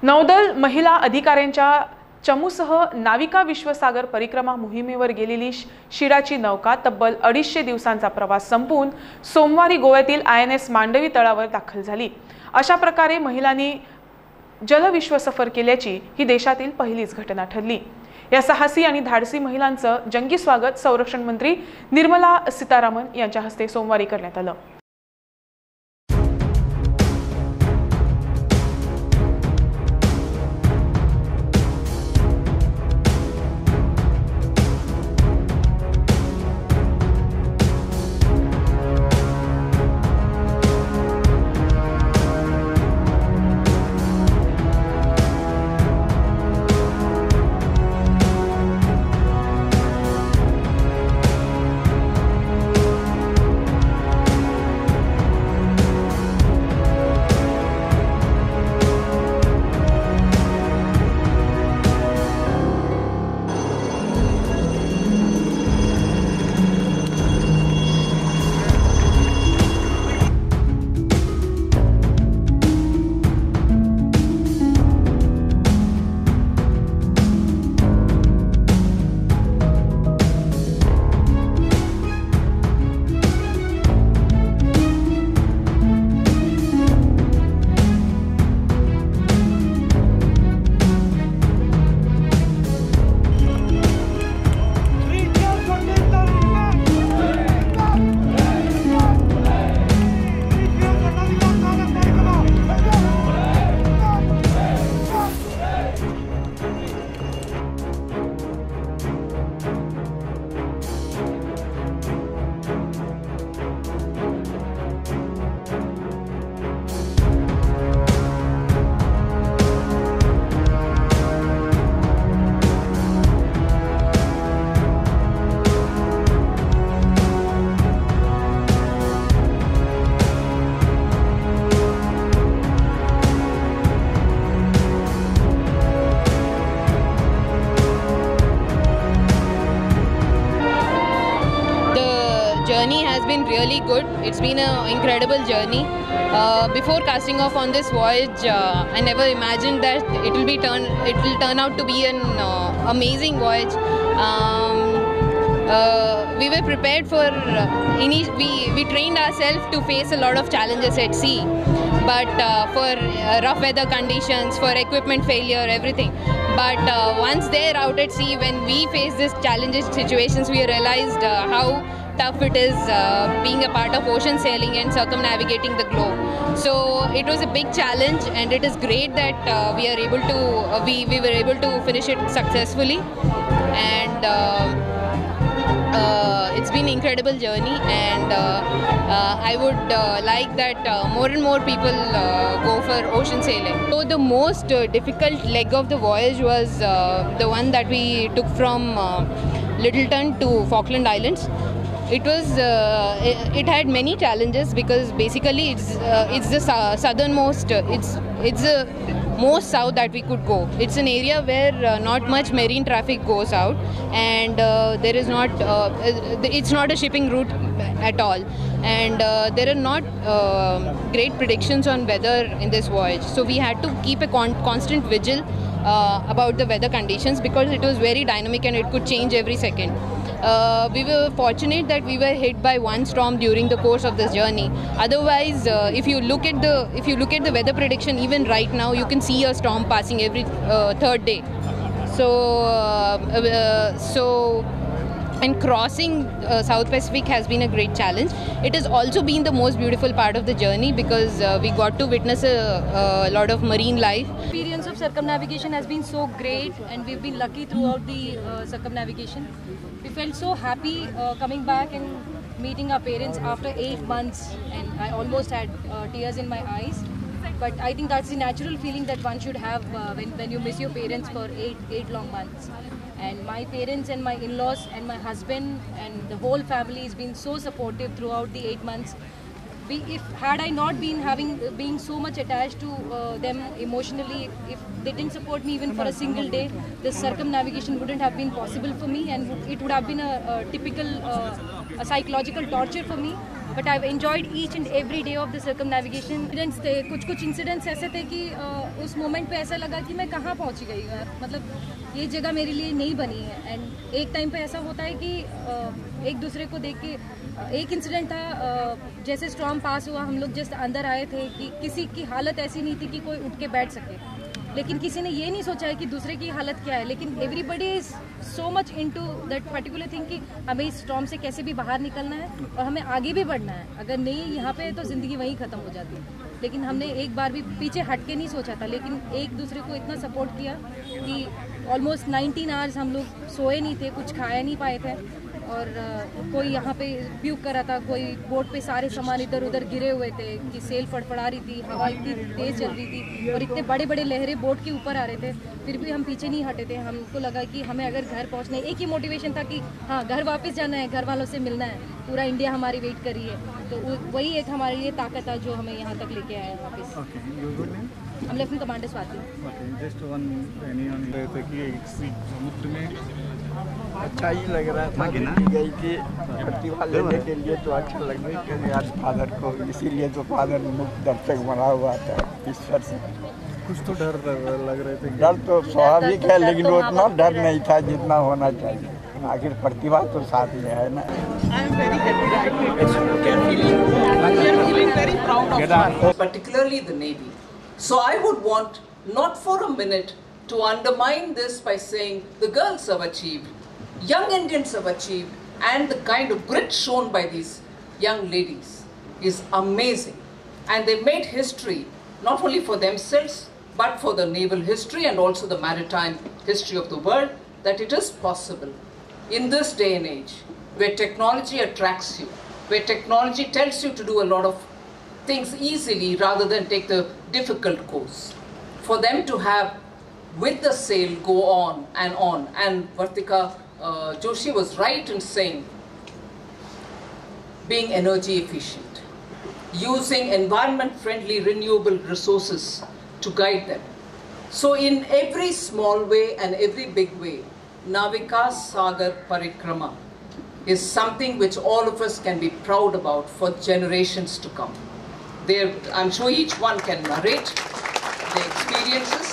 नौदल महिला अधिकाऱ्यांच्या चमूसह नाविका विश्वसागर परिक्रमा मोहिमेवर गेलेली शिराची नौका तब्बल 250 दिवसांचा प्रवास संपवून सोमवारी गोव्यातील INS मांडवी तळावर दाखल झाली। अशा प्रकारे महिलांनी जलविश्व सफर केल्याची ही देशातील पहिलीच घटना ठरली। या साहसी आणि धाडसी महिलांचं जंगी स्वागत संरक्षण मंत्री निर्मला सीतारामन यांच्या हस्ते सोमवारी करण्यात आलं। Journey has been really good. It's been an incredible journey. Before casting off on this voyage, I never imagined that it will turn out to be an amazing voyage. We were prepared for we trained ourselves to face a lot of challenges at sea, but for rough weather conditions, for equipment failure, everything. But once there out at sea, when we faced these challenges situations, we realized how tough it is being a part of ocean sailing and circumnavigating the globe. So it was a big challenge, and it is great that we were able to finish it successfully, and it's been an incredible journey, and I would like that more and more people go for ocean sailing. So the most difficult leg of the voyage was the one that we took from Littleton to Falkland Islands. It was it had many challenges because basically it's the southernmost, it's the most south that we could go. It's an area where not much marine traffic goes out, and there is not it's not a shipping route at all, and there are not great predictions on weather in this voyage. So we had to keep a constant vigil about the weather conditions because it was very dynamic and it could change every second. We were fortunate that we were hit by one storm during the course of this journey. Otherwise, if you look at the weather prediction, even right now, you can see a storm passing every third day. And crossing South Pacific has been a great challenge. It has also been the most beautiful part of the journey because we got to witness a lot of marine life. Experience of circumnavigation has been so great, and we've been lucky throughout the circumnavigation. We felt so happy coming back and meeting our parents after 8 months, and I almost had tears in my eyes. But I think that's the natural feeling that one should have when you miss your parents for eight long months. And my parents and my in-laws and my husband and the whole family has been so supportive throughout the 8 months. Had I not being so much attached to them emotionally, if they didn't support me even for a single day, this circumnavigation wouldn't have been possible for me, and it would have been a typical psychological torture for me. But I enjoyed each and every day of the circumnavigation. Incidents थे, कुछ incidents ऐसे थे कि उस moment पे ऐसा लगा कि मैं कहाँ पहुँच गई यार, मतलब ये जगह मेरे लिए नहीं बनी है। एंड एक टाइम पे ऐसा होता है कि एक दूसरे को देख के, एक इंसिडेंट था जैसे स्टॉर्म पास हुआ, हम लोग जस्ट अंदर आए थे कि किसी की हालत ऐसी नहीं थी कि कोई उठ के बैठ सके, लेकिन किसी ने ये नहीं सोचा है कि दूसरे की हालत क्या है। लेकिन everybody is so much into that particular thing कि हमें इस स्टॉर्म से कैसे भी बाहर निकलना है और हमें आगे भी बढ़ना है। अगर नहीं यहाँ पे तो ज़िंदगी वहीं ख़त्म हो जाती है। लेकिन हमने एक बार भी पीछे हट के नहीं सोचा था, लेकिन एक दूसरे को इतना सपोर्ट किया कि ऑलमोस्ट 19 आवर्स हम लोग सोए नहीं थे, कुछ खाया नहीं पाए थे। और कोई यहाँ पे प्यूक कर रहा था, कोई बोट पे सारे सामान इधर उधर गिरे हुए थे कि सेल फड़फड़ा रही थी, हवा इतनी तेज़ चल रही थी और इतने बड़े बड़े लहरें बोट के ऊपर आ रहे थे। फिर भी हम पीछे नहीं हटे थे। हमको लगा कि हमें अगर घर पहुँचना है, एक ही मोटिवेशन था कि हाँ घर वापस जाना है, घर वालों से मिलना है, पूरा इंडिया हमारी वेट कर रही है। तो वही एक हमारे लिए ताकत था जो हमें यहाँ तक लेके आया है वापस। हम लेफ्टिनेंट कमांडर स्वाति। समुद्र में अच्छा ही लग रहा था कि गई थी प्रतिभा लेने के लिए, तो अच्छा लग रहा है कि आज फादर को, इसीलिए तो फादर मुख्य दर्शक बना हुआ था ईश्वर से। कुछ तो डर लग रहे थे। डर तो स्वाभाविक है, लेकिन वो उतना डर नहीं था जितना होना चाहिए। आखिर प्रतिभा तो साथ में है ना। Particularly the Navy. So I would want not for a minute to undermine this by saying the girls have achieved, young Indians have achieved, and the kind of grit shown by these young ladies is amazing. And they made history not only for themselves but for the naval history and also the maritime history of the world, that it is possible in this day and age where technology attracts you, where technology tells you to do a lot of things easily rather than take the difficult course, for them to have with the sail go on. And Vartika Joshi was right in saying being energy efficient, using environment friendly renewable resources to guide them. So in every small way and every big way, Navika Sagar Parikrama is something which all of us can be proud about for generations to come. I'm sure each one can narrate their experiences,